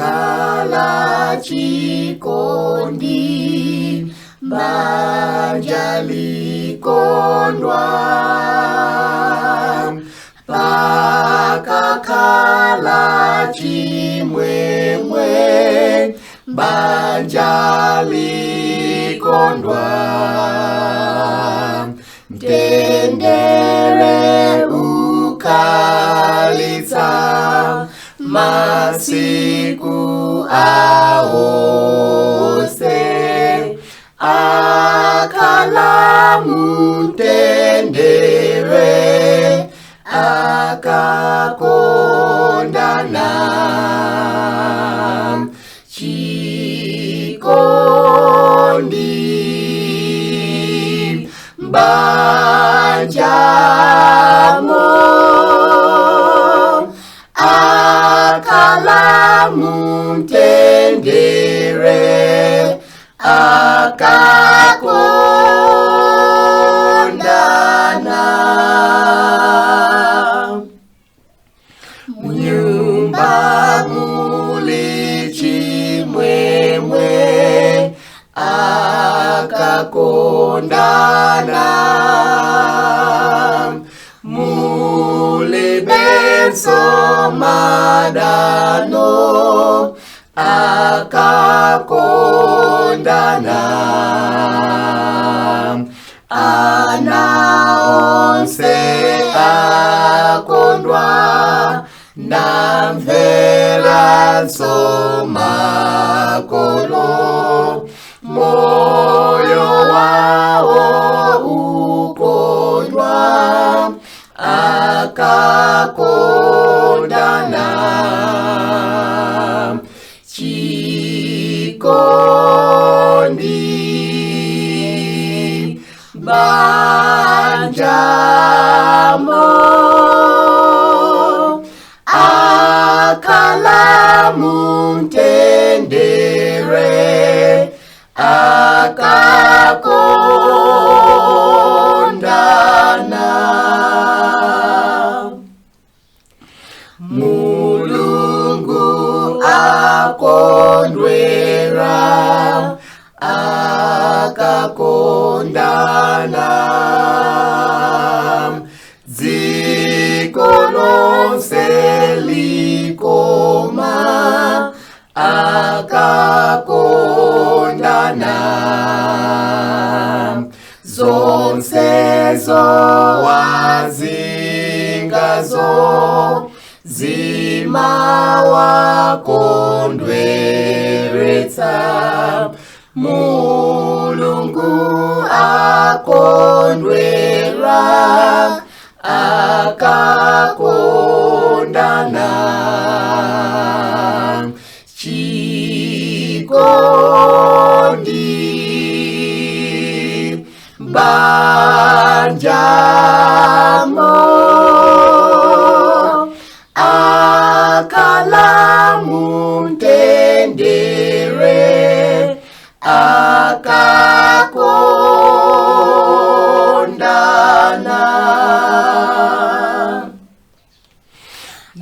pakakhala chikondi banja likondwa pakakhala chimwemwe banja likondwa mtendere ukhalitsa masiku awose akhala mtendere akakondana chikondi banjamo akala mtendere akakondana nyumba muli chimwemwe akakondana muli benso madano akakondana ana onse akondwa namvera makolo moyo wawo ukondwa akakondana chikondi banjamo akala mtendere akakondana Mulungu akondwera akakondana dziko lonse likoma akakondana zonsezo wazingazo zimawakondweretsa Mulungu akondwera akakondana chikondi banjamo akala mtendere akakondana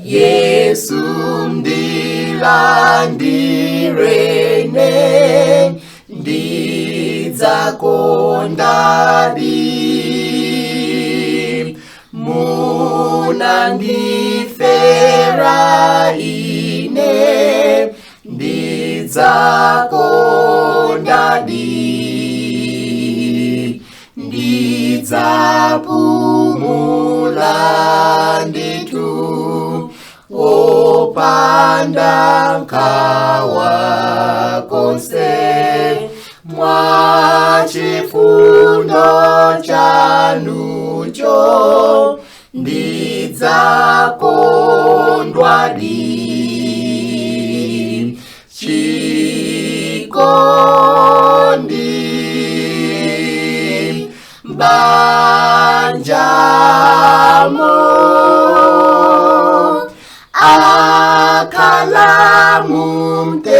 Yesu mdilandirene ndidzakondadi munandifera ine ndidzakondadi ndidzapumula nditu opanda nkhawa konse mwachifundo chanucho ndidzakondwadi chikondi banjamo akala mumte